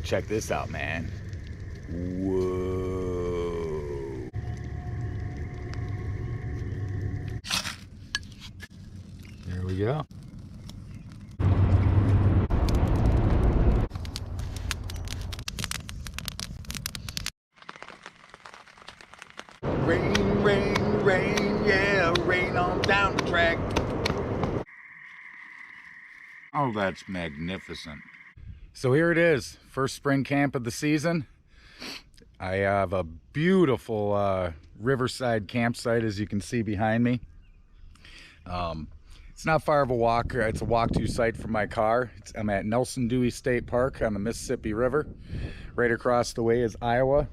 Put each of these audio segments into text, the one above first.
check this out, man. Whoa. There we go. Rain, rain, rain, yeah, rain on down the track. Oh, that's magnificent. So here it is, first spring camp of the season. I have a beautiful riverside campsite, as you can see behind me. It's not far of a walk. It's a walk-to site from my car. I'm at Nelson Dewey State Park on the Mississippi River. Right across the way is Iowa,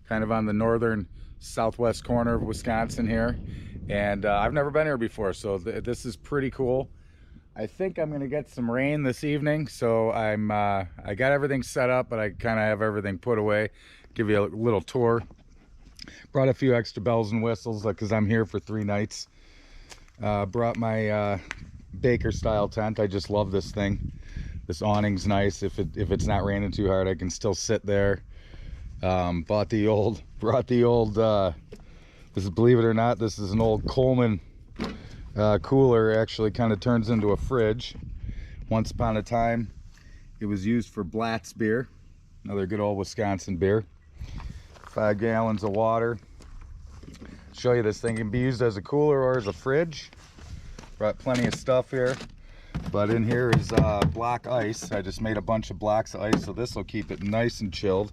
kind of on the northern southwest corner of Wisconsin here. And I've never been here before, so this is pretty cool. I think I'm gonna get some rain this evening, so I got everything set up, but I kind of have everything put away. Give you a little tour. Brought a few extra bells and whistles because I'm here for 3 nights. Brought my Baker style tent. I just love this thing. This awning's nice. If it's not raining too hard, I can still sit there. Brought the old this is, believe it or not, this is an old Coleman cooler. Actually kind of turns into a fridge. Once upon a time it was used for Blatt's beer, another good old Wisconsin beer. 5 gallons of water. Show you, this thing can be used as a cooler or as a fridge. Brought plenty of stuff here, but in here is block ice. I just made a bunch of blocks of ice, so this will keep it nice and chilled.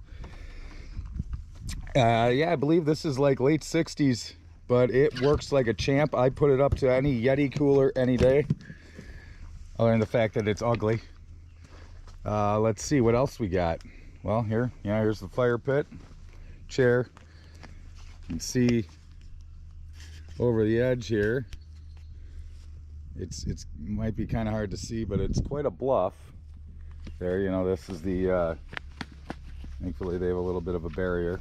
Yeah, I believe this is like late 60s, but it works like a champ. I put it up to any Yeti cooler any day, other than the fact that it's ugly. Let's see what else we got. Well, here's the fire pit, chair. You can see over the edge here, it's might be kind of hard to see, but it's quite a bluff there. You know, this is the thankfully they have a little bit of a barrier.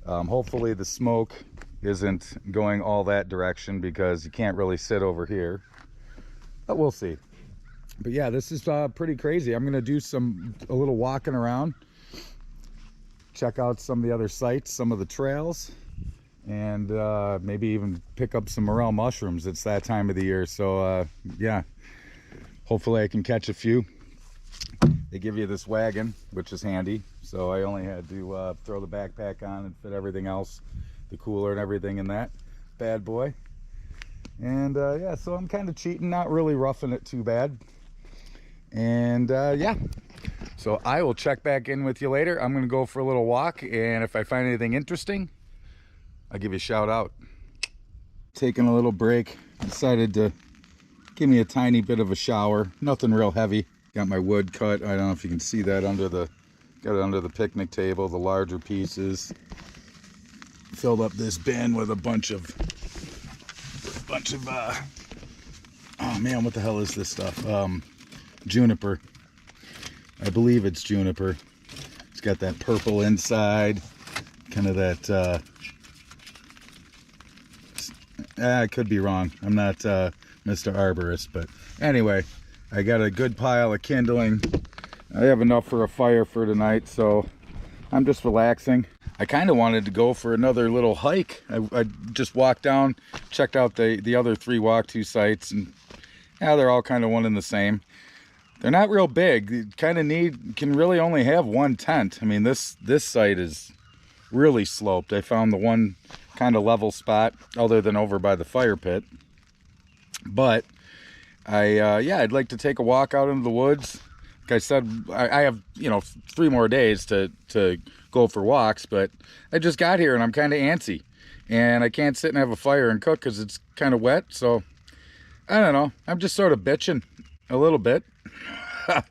Hopefully the smoke isn't going all that direction, because you can't really sit over here, but we'll see. But yeah, this is pretty crazy. I'm gonna do a little walking around, check out some of the other sites, some of the trails, and maybe even pick up some morel mushrooms. It's that time of the year, so yeah, hopefully I can catch a few. They give you this wagon, which is handy, so I only had to throw the backpack on and fit everything else, the cooler and everything in that bad boy. And yeah, so I'm kind of cheating, not really roughing it too bad. And yeah, so I will check back in with you later. I'm gonna go for a little walk, and if I find anything interesting, I'll give you a shout out. Taking a little break, decided to give me a tiny bit of a shower, nothing real heavy. Got my wood cut. I don't know if you can see that got it under the picnic table, the larger pieces. Filled up this bin with a bunch of oh man, what the hell is this stuff? Juniper. I believe it's juniper. It's got that purple inside, kind of that I could be wrong. I'm not Mr. Arborist, but anyway, I got a good pile of kindling. I have enough for a fire for tonight, so I'm just relaxing. I kind of wanted to go for another little hike. I just walked down, checked out the other 3 walk-to sites, and yeah, they're all kind of one and the same. They're not real big. You kind of can really only have 1 tent. I mean, this site is really sloped. I found the one kind of level spot, other than over by the fire pit. But yeah, I'd like to take a walk out into the woods. Like I said, I have 3 more days to go for walks, but I just got here and I'm kind of antsy, and I can't sit and have a fire and cook because it's kind of wet. So I don't know, I'm just sort of bitching a little bit. But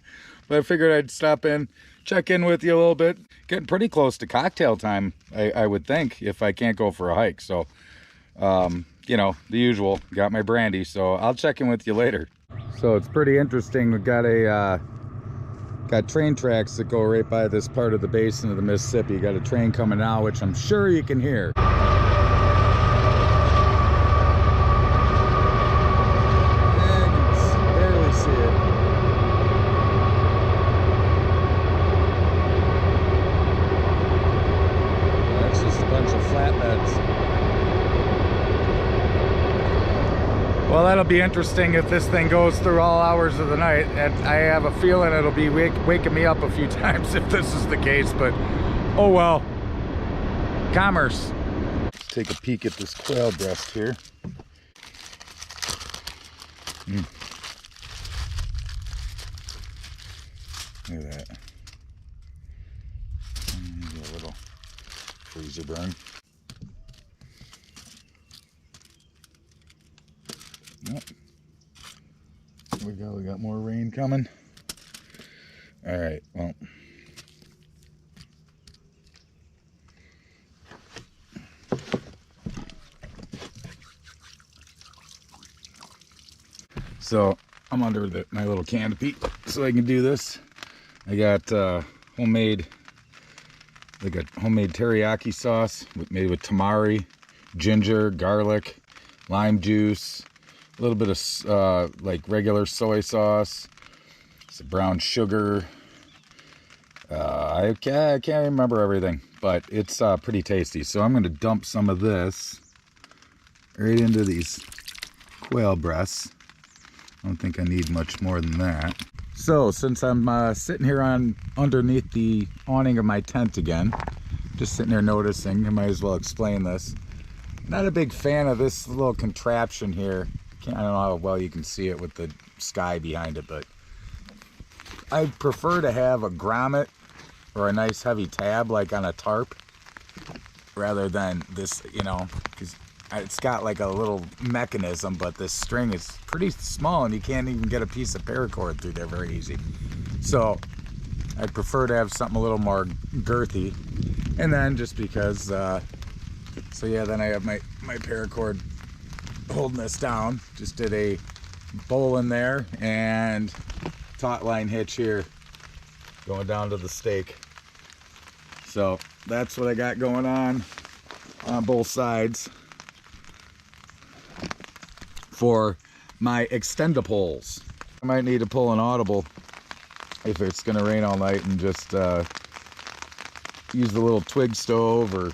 I figured I'd stop in, check in with you a little bit. Getting pretty close to cocktail time, I would think, if I can't go for a hike. So you know, the usual, got my brandy, so I'll check in with you later. So it's pretty interesting. We've got got train tracks that go right by this part of the basin of the Mississippi. Got a train coming now, which I'm sure you can hear. Well, that'll be interesting if this thing goes through all hours of the night, and I have a feeling it'll be waking me up a few times if this is the case, but oh well. Commerce. Let's take a peek at this quail breast here. Look at that. A little freezer burn. Yep. Here we go. We got more rain coming. All right. Well. So I'm under my little canopy so I can do this. I got homemade teriyaki sauce made with tamari, ginger, garlic, lime juice, a little bit of like regular soy sauce, some brown sugar. I can't remember everything, but it's pretty tasty. So I'm going to dump some of this right into these quail breasts. I don't think I need much more than that. So since I'm sitting here underneath the awning of my tent again, just sitting there noticing, I might as well explain this. Not a big fan of this little contraption here. I don't know how well you can see it with the sky behind it, but I prefer to have a grommet or a nice heavy tab like on a tarp rather than this, you know, because it's got like a little mechanism, but this string is pretty small and you can't even get a piece of paracord through there very easy. So I prefer to have something a little more girthy. And then just because, so yeah, then I have my paracord holding this down. Just did a bowl in there and taut line hitch here going down to the stake. So that's what I got going on both sides for my extendapoles. I might need to pull an audible if it's gonna rain all night and just use the little twig stove or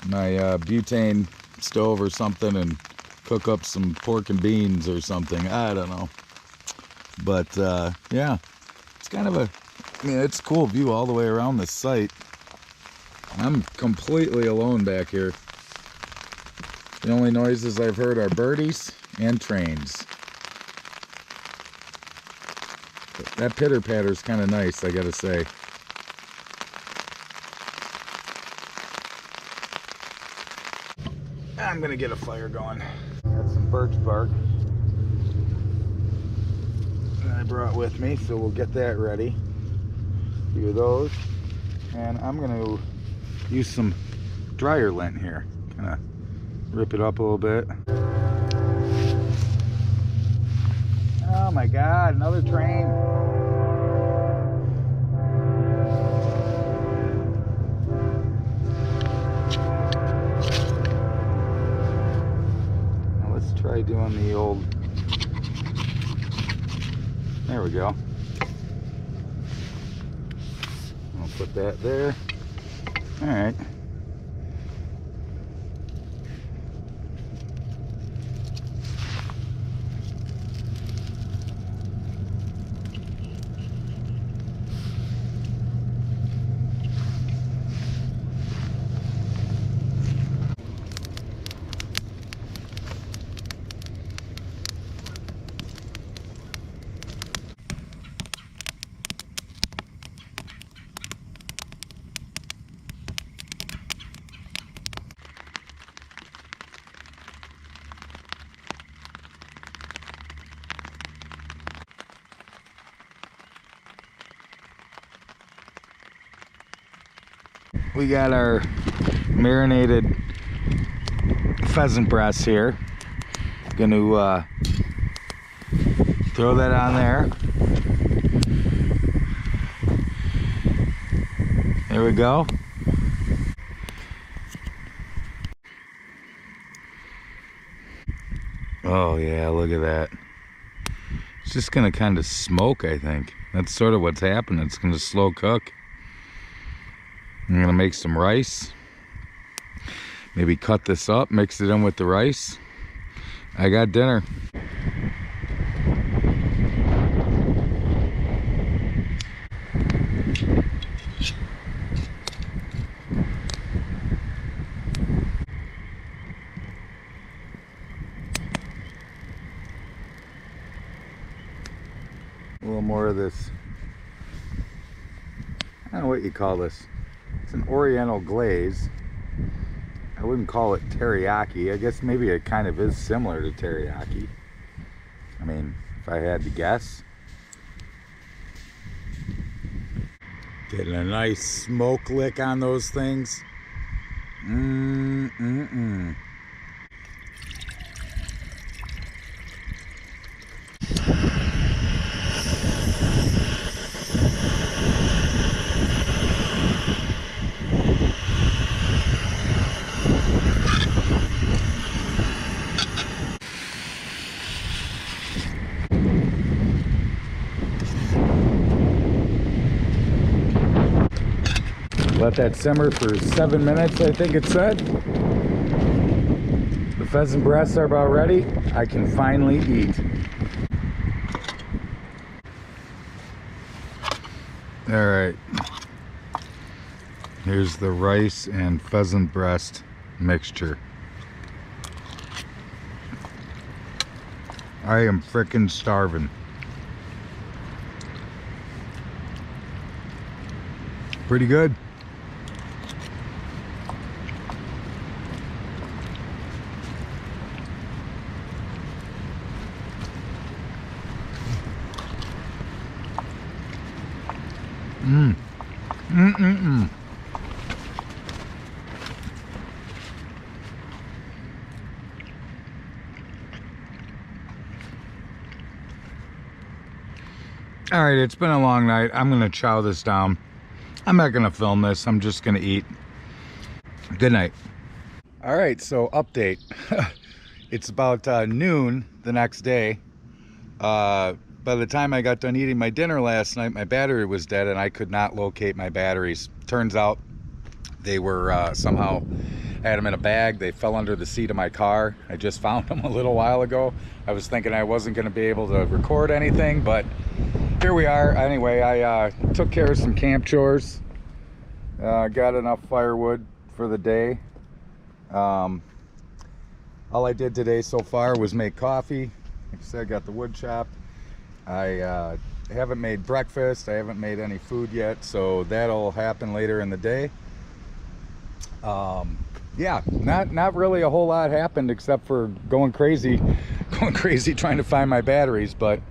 my butane stove or something and cook up some pork and beans or something. I don't know. But yeah, it's kind of I mean, it's a cool view all the way around this site. I'm completely alone back here. The only noises I've heard are birdies and trains. But that pitter patter is kind of nice, I gotta say. I'm gonna get a fire going. Got some birch bark that I brought with me, so we'll get that ready. A few of those. And I'm gonna use some dryer lint here. Kind of rip it up a little bit. Oh my God, another train. Now let's try doing the old, there we go. I'll put that there. All right. We got our marinated pheasant breasts here. Gonna throw that on there. There we go. Oh yeah, look at that. It's just gonna kind of smoke, I think. That's sort of what's happening. It's gonna slow cook. I'm gonna make some rice. Maybe cut this up, mix it in with the rice. I got dinner. A little more of this, I don't know what you call this. It's an oriental glaze. I wouldn't call it teriyaki. I guess maybe it kind of is similar to teriyaki. I mean, if I had to guess. Getting a nice smoke lick on those things. Let that simmer for 7 minutes, I think it said. The pheasant breasts are about ready. I can finally eat. All right. Here's the rice and pheasant breast mixture. I am frickin' starving. Pretty good. All right, it's been a long night. I'm gonna chow this down. I'm not gonna film this. I'm just gonna eat. Good night. All right, so update. It's about noon the next day. By the time I got done eating my dinner last night, my battery was dead and I could not locate my batteries. Turns out they were somehow, I had them in a bag. They fell under the seat of my car. I just found them a little while ago. I was thinking I wasn't gonna be able to record anything, but here we are. Anyway, I took care of some camp chores. Got enough firewood for the day. All I did today so far was make coffee. Like I said, I got the wood chopped. I haven't made breakfast. I haven't made any food yet, so that'll happen later in the day. Yeah, not really a whole lot happened except for going crazy trying to find my batteries, but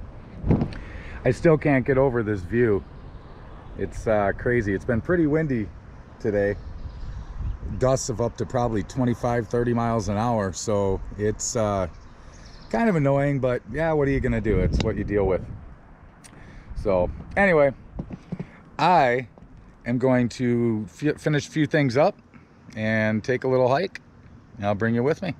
I still can't get over this view. It's crazy. It's been pretty windy today. Gusts of up to probably 25-30 miles an hour, so it's kind of annoying, but yeah, what are you gonna do? It's what you deal with. So anyway, I am going to finish a few things up and take a little hike, and I'll bring you with me.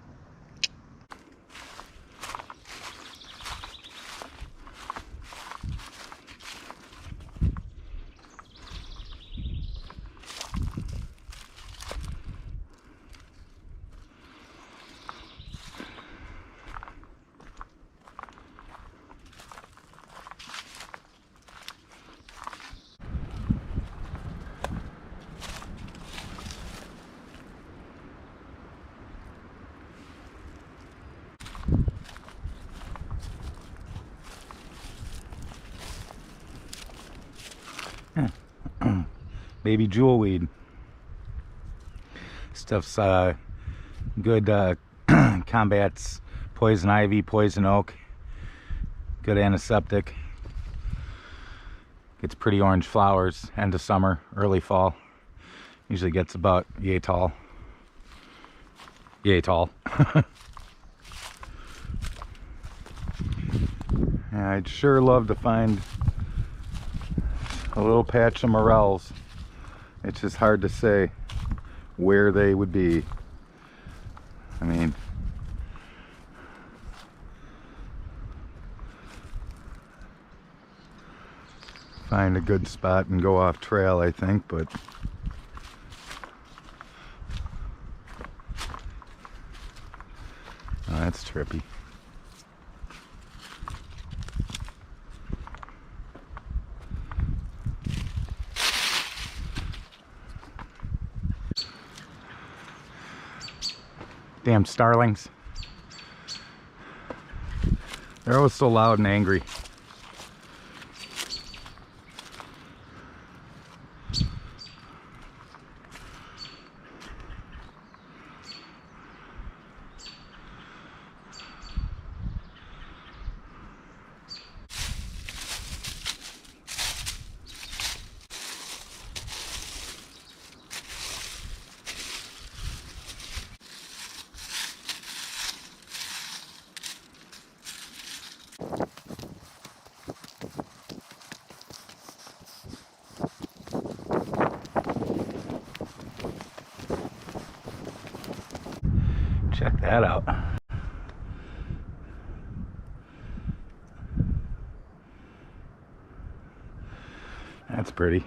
Baby jewel weed. Stuff's good, combats poison ivy, poison oak. Good antiseptic. Gets pretty orange flowers end of summer, early fall. Usually gets about yay tall. Yay tall. Yeah, I'd sure love to find a little patch of morels. It's just hard to say where they would be. I mean, find a good spot and go off trail, I think, but oh, that's trippy. Damn starlings. They're always so loud and angry. Check that out. That's pretty.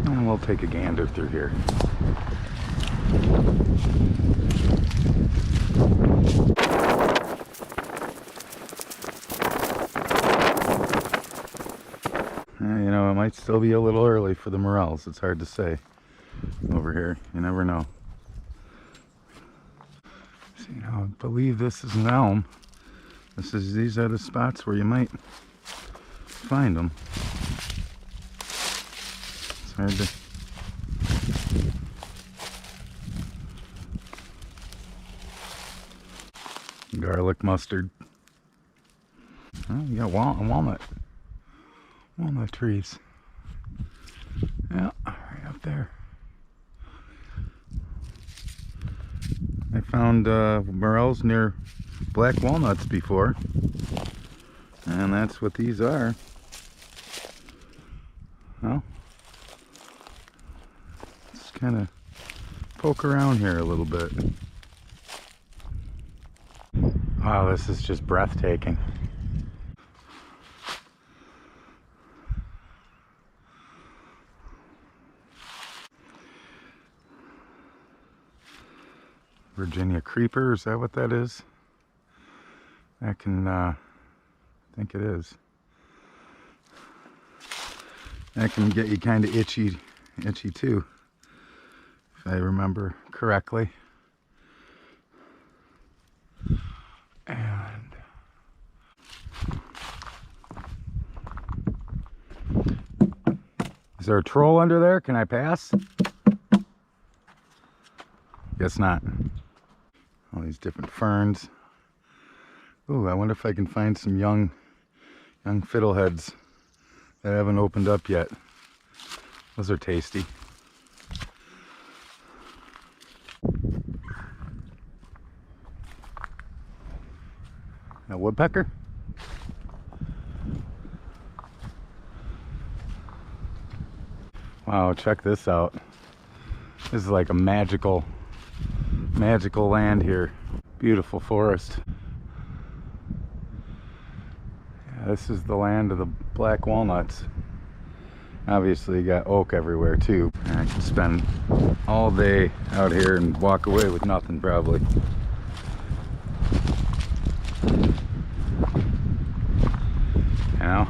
And we'll take a gander through here. You know, it might still be a little early for the morels. It's hard to say over here. You never know. So, you know, I believe this is an elm. These are the spots where you might find them. It's hard to... Garlic mustard. Oh, you got walnut trees. Yeah, right up there. I found morels near black walnuts before, and that's what these are. Well, let's kind of poke around here a little bit. Wow, this is just breathtaking. Virginia creeper, is that what that is? I think it is. That can get you kind of itchy too, if I remember correctly. And is there a troll under there? Can I pass? Guess not. All these different ferns. Ooh, I wonder if I can find some young fiddleheads that haven't opened up yet. Those are tasty. A woodpecker? Wow, check this out. This is like a magical land here. Beautiful forest. Yeah, this is the land of the black walnuts. Obviously you got oak everywhere too. And I could spend all day out here and walk away with nothing probably. You know?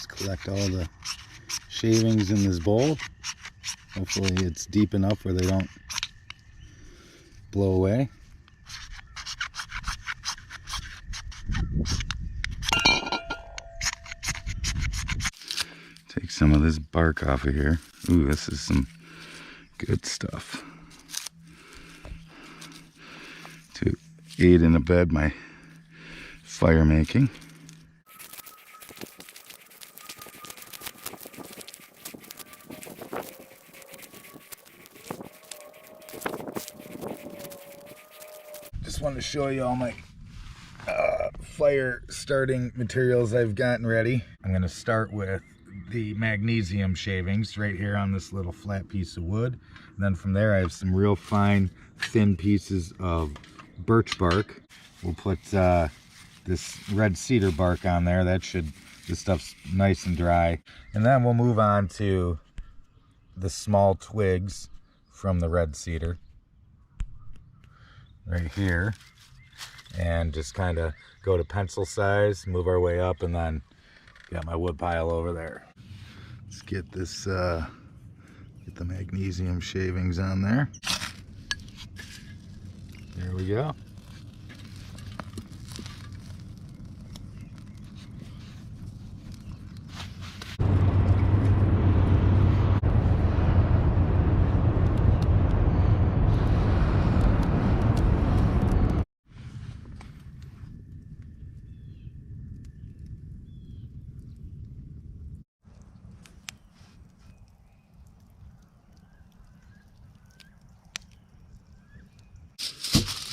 Collect all the shavings in this bowl. Hopefully it's deep enough where they don't blow away. Take some of this bark off of here. Ooh, this is some good stuff to aid and abet my fire making. Just wanted to show you all my fire starting materials I've gotten ready. I'm gonna start with the magnesium shavings right here on this little flat piece of wood. And then from there I have some real fine, thin pieces of birch bark. We'll put this red cedar bark on there. This stuff's nice and dry. And then we'll move on to the small twigs from the red cedar right here, and just kind of go to pencil size, move our way up, and then got my wood pile over there. Let's get this get the magnesium shavings on there. There we go.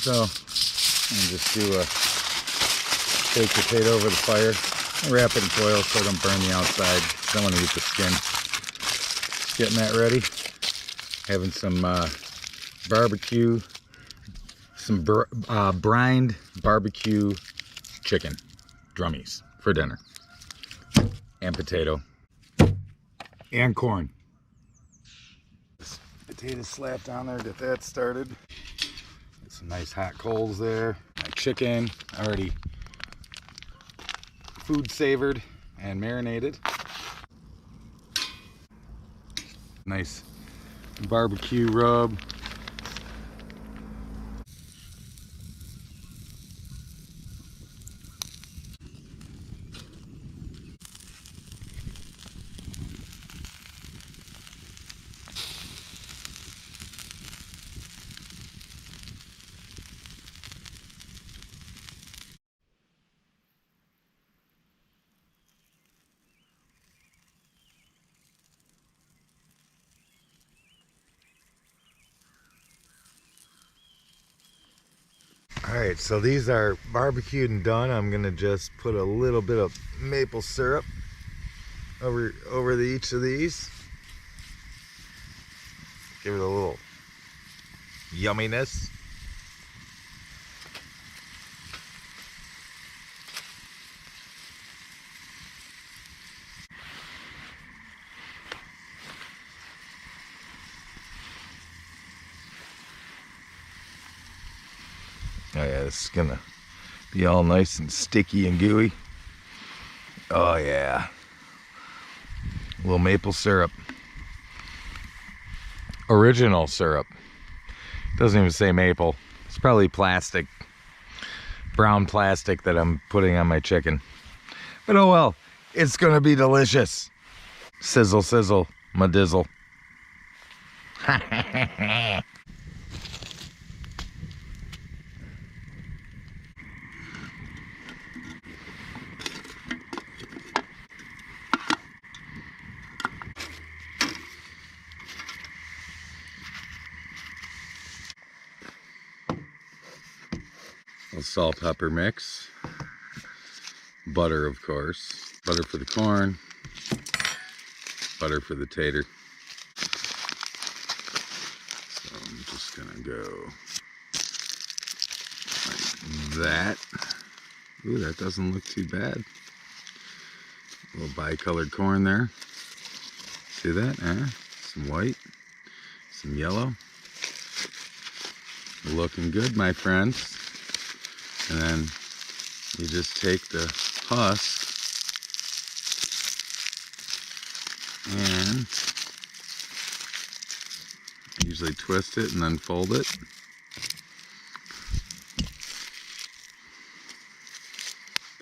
So I'm gonna just do a baked potato over the fire. I wrap it in foil so it don't burn the outside. Don't want to eat the skin. Just getting that ready. Having some barbecue, some brined barbecue chicken drummies for dinner, and potato, and corn. Potato slapped on there, get that started. Some nice hot coals there. My chicken already food savored and marinated. Nice barbecue rub. Alright, so these are barbecued and done. I'm gonna just put a little bit of maple syrup over each of these. Give it a little yumminess. Oh yeah, this is gonna be all nice and sticky and gooey. Oh yeah. A little maple syrup. Original syrup. Doesn't even say maple. It's probably plastic. Brown plastic that I'm putting on my chicken. But oh well, it's gonna be delicious. Sizzle, sizzle, my dizzle. A salt pepper mix, butter of course, butter for the corn, butter for the tater. So I'm just gonna go like that. Ooh, that doesn't look too bad. A little bicolored corn there. See that? Some white, some yellow. Looking good, my friends. And then you just take the husk and usually twist it and then fold it.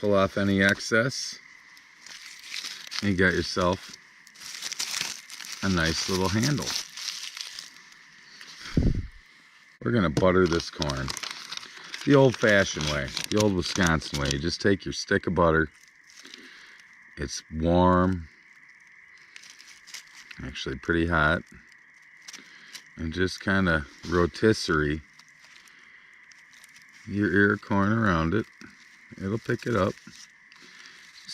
Pull off any excess, and you got yourself a nice little handle. We're gonna butter this corn the old-fashioned way, the old Wisconsin way. You just take your stick of butter. It's warm, actually pretty hot, and just kind of rotisserie your ear of corn around it. It'll pick it up.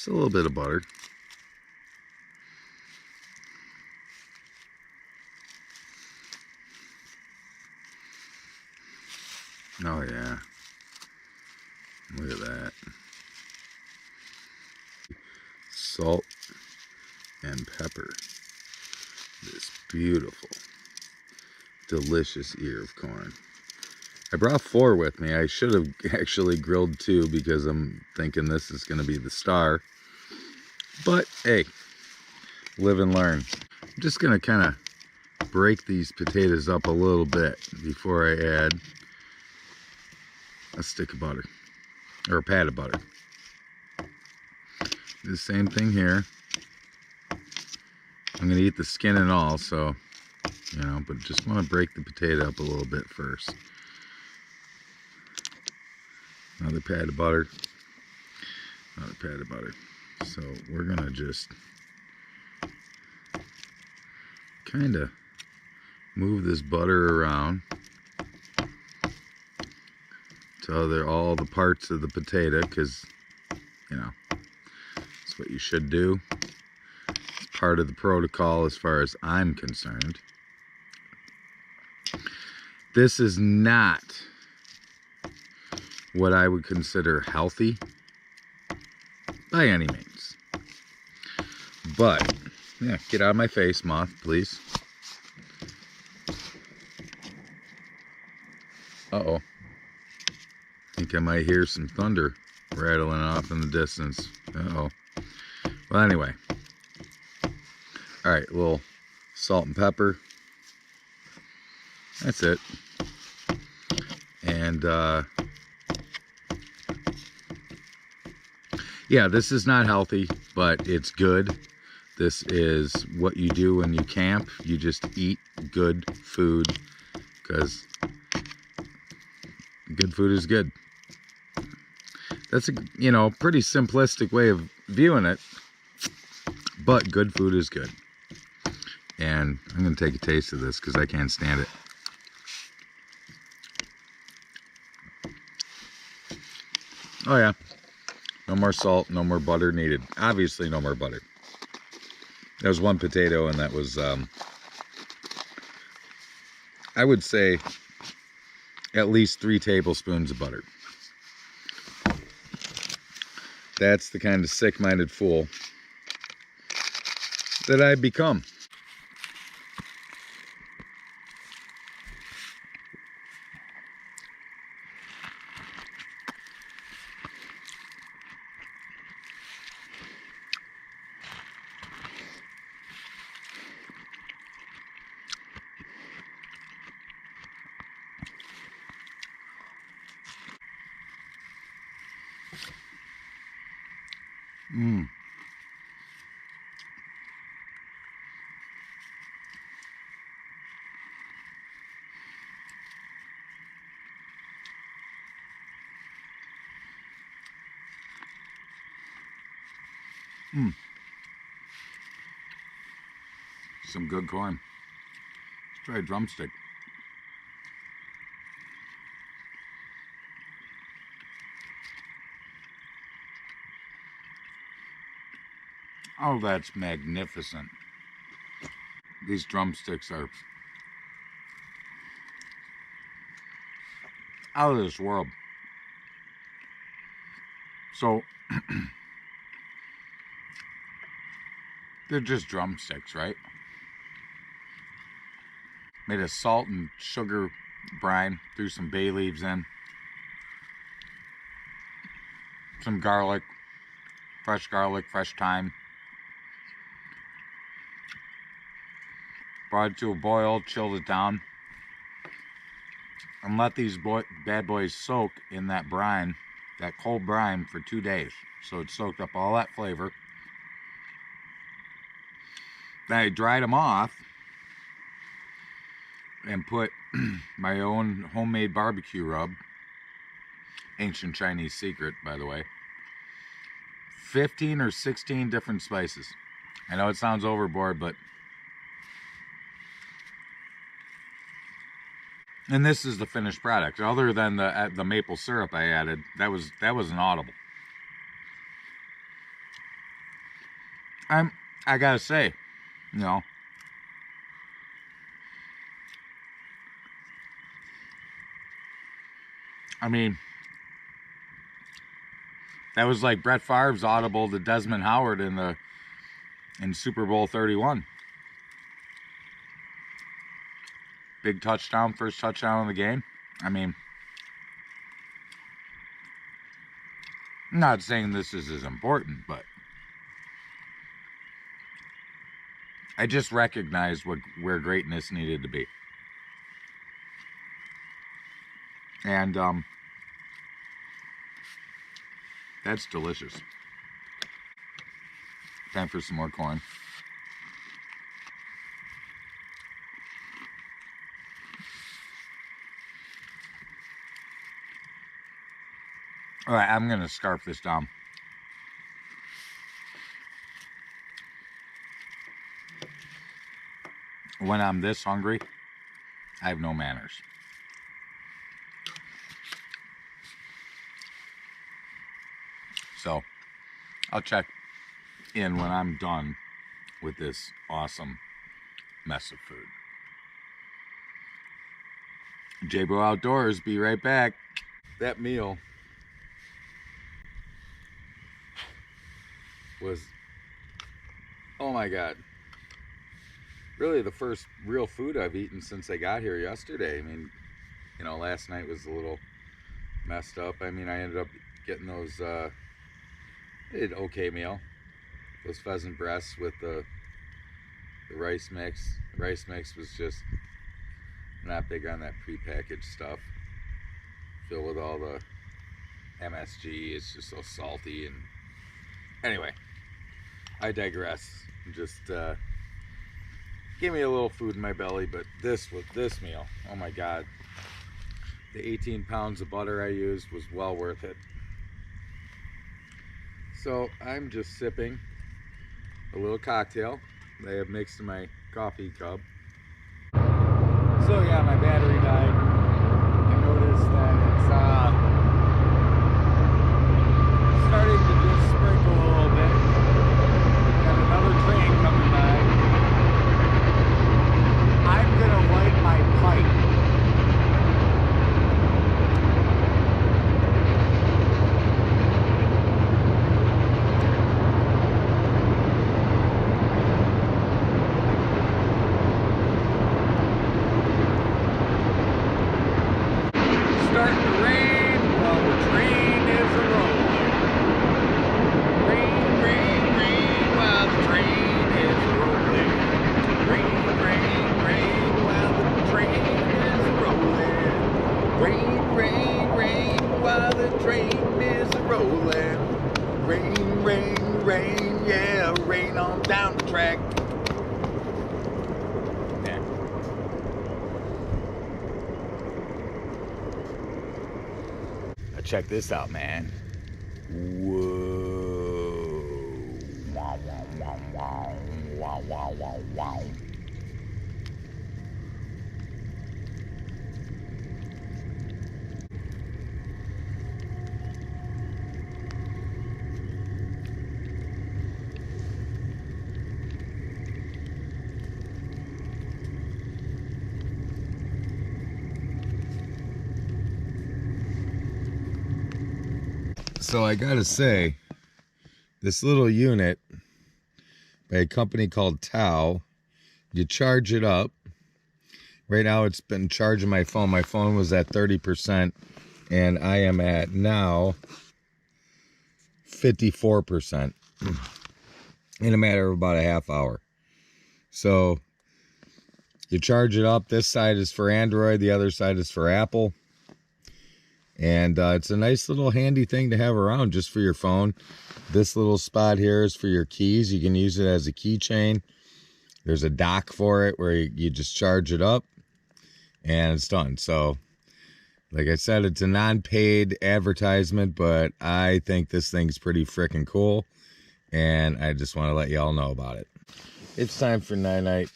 Just a little bit of butter. Oh yeah. Look at that. Salt and pepper. This beautiful, delicious ear of corn. I brought 4 with me. I should have actually grilled 2 because I'm thinking this is going to be the star. But hey, live and learn. I'm just going to kind of break these potatoes up a little bit before I add a stick of butter or a pat of butter. The same thing here. I'm going to eat the skin and all, so, you know, but just want to break the potato up a little bit first. Another pat of butter. Another pat of butter. So we're going to just kind of move this butter around to all the parts of the potato, because, you know, that's what you should do. It's part of the protocol as far as I'm concerned. This is not what I would consider healthy by any means. But, yeah, get out of my face, moth, please. Uh-oh. I think I might hear some thunder rattling off in the distance. Uh-oh. Well, anyway. All right, a little salt and pepper. That's it. And, yeah, this is not healthy, but it's good. This is what you do when you camp. You just eat good food, because good food is good. That's a, you know, pretty simplistic way of viewing it, but good food is good. And I'm going to take a taste of this because I can't stand it. Oh yeah, no more salt, no more butter needed. Obviously no more butter. There was one potato, and that was, I would say, at least 3 tablespoons of butter. That's the kind of sick-minded fool that I've become. Mmm. Mmm. Some good corn. Let's try a drumstick. Oh, that's magnificent. These drumsticks are out of this world. So, they're just drumsticks, right? Made a salt and sugar brine, threw some bay leaves in, some garlic, fresh thyme. Brought it to a boil, chilled it down, and let these bad boys soak in that brine, that cold brine, for 2 days. So it soaked up all that flavor. Then I dried them off and put my own homemade barbecue rub, ancient Chinese secret, by the way, 15 or 16 different spices. I know it sounds overboard, but, and this is the finished product. Other than the maple syrup I added, that was an audible. I gotta say, you know, I mean, that was like Brett Favre's audible to Desmond Howard in Super Bowl 31. Big touchdown, first touchdown of the game. I mean, I'm not saying this is as important, but I just recognized where greatness needed to be. And that's delicious. Time for some more corn. All right, I'm gonna scarf this down. When I'm this hungry, I have no manners. So I'll check in when I'm done with this awesome mess of food. J-Bro Outdoors, be right back. That meal was, oh my God, really the first real food I've eaten since I got here yesterday. I mean, you know, last night was a little messed up. I mean, I ended up getting those, an okay meal. Those pheasant breasts with the rice mix. The rice mix was just not big on that prepackaged stuff. Filled with all the MSG. It's just so salty. And anyway, I digress. Just gave me a little food in my belly, but this meal, oh my God, the 18 pounds of butter I used was well worth it. So I'm just sipping a little cocktail that I have mixed in my coffee cup. So yeah, my battery died. I noticed that it's starting to just sprinkle a little bit. Got another train coming by. I'm gonna light my pipe. Starting to rain while the train is a-rolling. Rain, rain, rain while the train is a-rolling. Rain, rain, rain while the train is a-rolling. Rain, rain, rain while the train is a-rolling. Rain, rain, rain, yeah, rain on down the track. Check this out, man. Whoa. Wow, wow, wow, wow. Wow, wow, wow, wow. So I gotta say, this little unit by a company called Tao, you charge it up. Right now it's been charging my phone. My phone was at 30% and I am at now 54% in a matter of about a half hour. So you charge it up. This side is for Android, the other side is for Apple. And it's a nice little handy thing to have around just for your phone. This little spot here is for your keys. You can use it as a keychain. There's a dock for it where you just charge it up and it's done. So like I said, it's a non-paid advertisement, but I think this thing's pretty freaking cool. And I just want to let y'all know about it. It's time for night-night.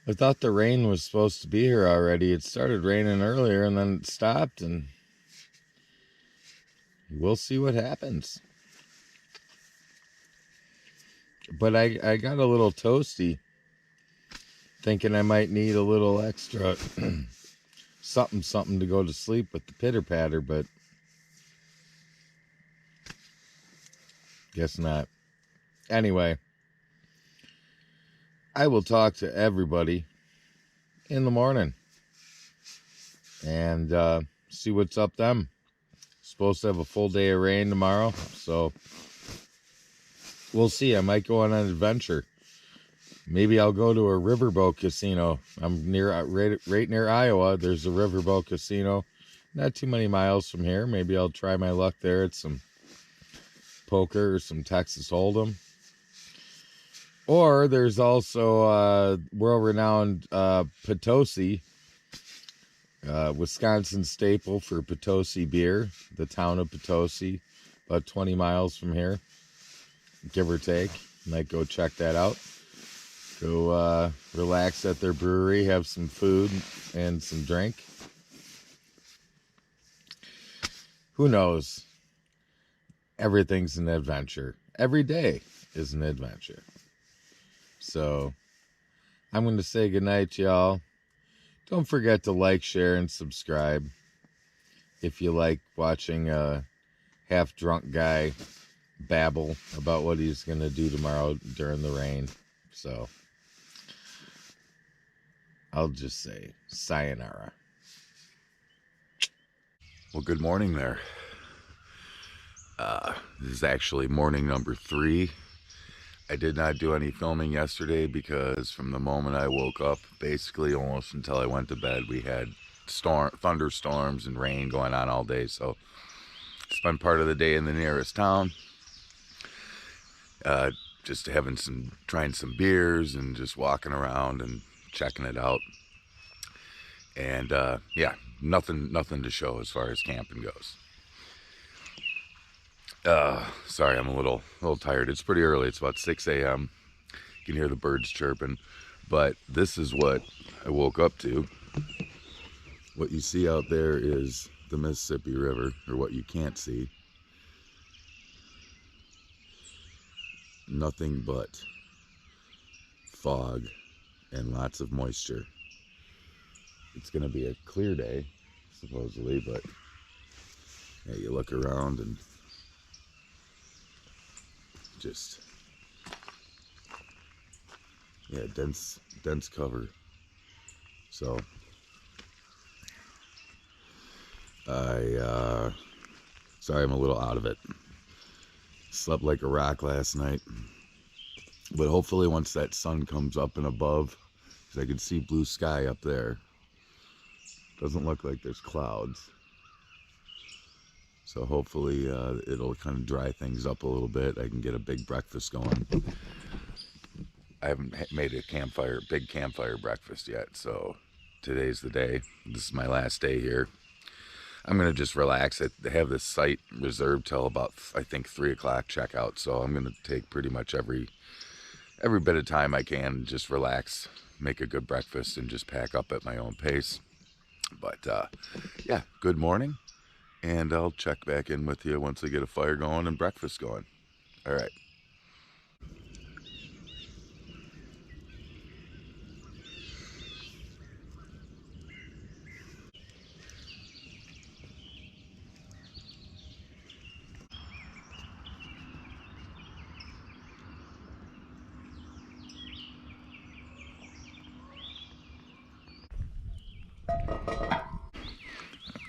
I thought the rain was supposed to be here already. It started raining earlier and then it stopped, and we'll see what happens. But I got a little toasty, thinking I might need a little extra something to go to sleep with the pitter patter, but guess not. Anyway, I will talk to everybody in the morning and see what's up them. Supposed to have a full day of rain tomorrow, so we'll see. I might go on an adventure. Maybe I'll go to a riverboat casino. I'm right near Iowa. There's a riverboat casino, not too many miles from here. Maybe I'll try my luck there at some poker or some Texas Hold'em. Or there's also world-renowned Potosi, Wisconsin staple for Potosi beer, the town of Potosi, about 20 miles from here, give or take. Might go check that out. Go relax at their brewery, have some food and some drink. Who knows? Everything's an adventure. Every day is an adventure. So I'm going to say goodnight, y'all. Don't forget to like, share, and subscribe if you like watching a half-drunk guy babble about what he's going to do tomorrow during the rain. So I'll just say sayonara. Well, good morning there. This is actually morning number 3. I did not do any filming yesterday because from the moment I woke up, basically almost until I went to bed, we had thunderstorms and rain going on all day. So spent part of the day in the nearest town, just trying some beers and just walking around and checking it out. And yeah, nothing to show as far as camping goes. Sorry, I'm a little tired. It's pretty early. It's about 6 a.m. You can hear the birds chirping, but this is what I woke up to. What you see out there is the Mississippi River, or what you can't see. Nothing but fog and lots of moisture. It's going to be a clear day, supposedly, but yeah, you look around and just, yeah, dense cover. So sorry, I'm a little out of it. Slept like a rock last night, but hopefully once that sun comes up and above, because I can see blue sky up there, doesn't look like there's clouds, so hopefully it'll kind of dry things up a little bit. I can get a big breakfast going. I haven't made a big campfire breakfast yet, so today's the day. This is my last day here. I'm gonna just relax. I have this site reserved till about, I think, 3 o'clock checkout, so I'm gonna take pretty much every bit of time I can, just relax, make a good breakfast, and just pack up at my own pace. But yeah, good morning, and I'll check back in with you once I get a fire going and breakfast going. All right.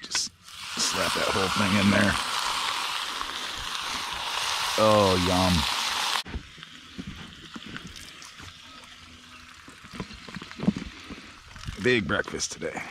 Just slap that whole thing in there. Oh, yum. Big breakfast today.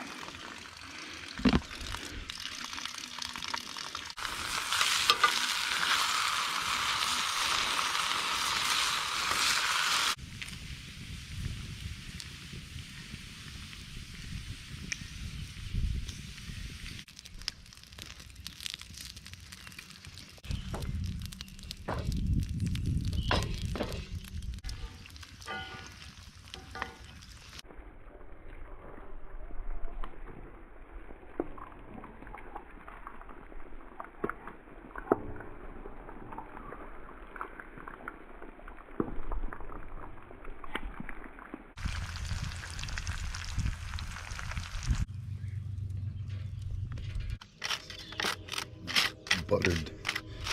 buttered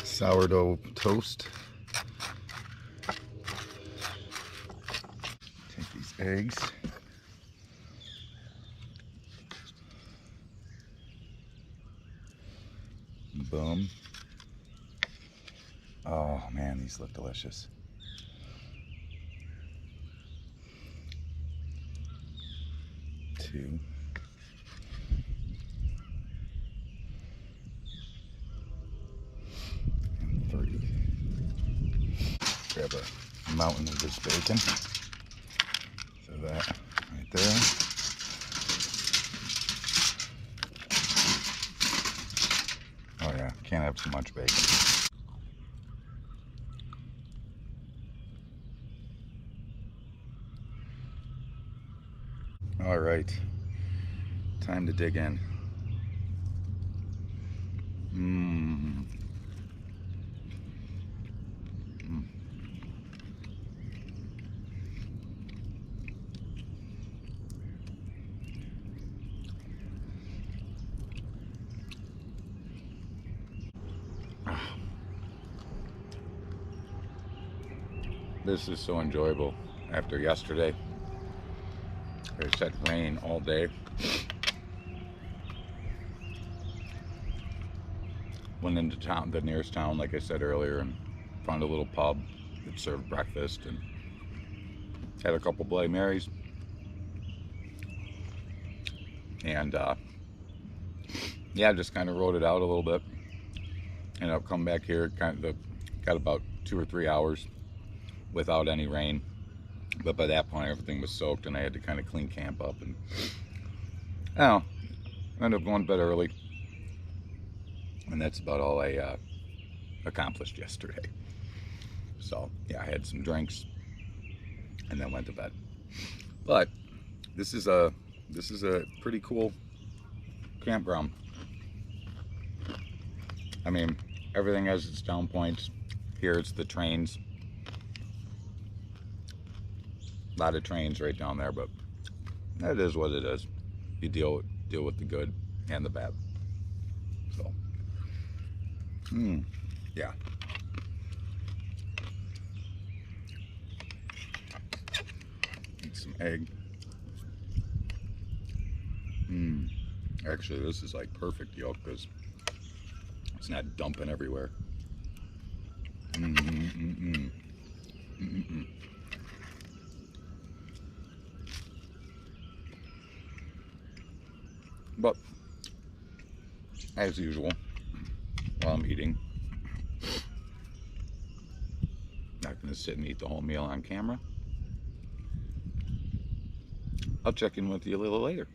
sourdough toast. Take these eggs. Boom. Oh man, these look delicious. Two. And three. Grab a mountain of this bacon. Throw that right there. Oh yeah, can't have too much bacon. All right, time to dig in. Mmm. This is so enjoyable after yesterday. It said rain all day. Went into town, the nearest town, like I said earlier, and found a little pub that served breakfast and had a couple Bloody Marys. And yeah, just kind of rode it out a little bit. And I'll come back here, got about 2 or 3 hours without any rain. But by that point, everything was soaked, and I had to kind of clean camp up. And I don't know, I ended up going to bed early, and that's about all I accomplished yesterday. So yeah, I had some drinks, and then went to bed. But this is a pretty cool campground. I mean, everything has its down points. Here it's the trains. A lot of trains right down there, but that is what it is. You deal with the good and the bad. So, yeah. Eat some egg. Actually, this is like perfect yolk because it's not dumping everywhere. But as usual, while I'm eating, not going to sit and eat the whole meal on camera. I'll check in with you a little later.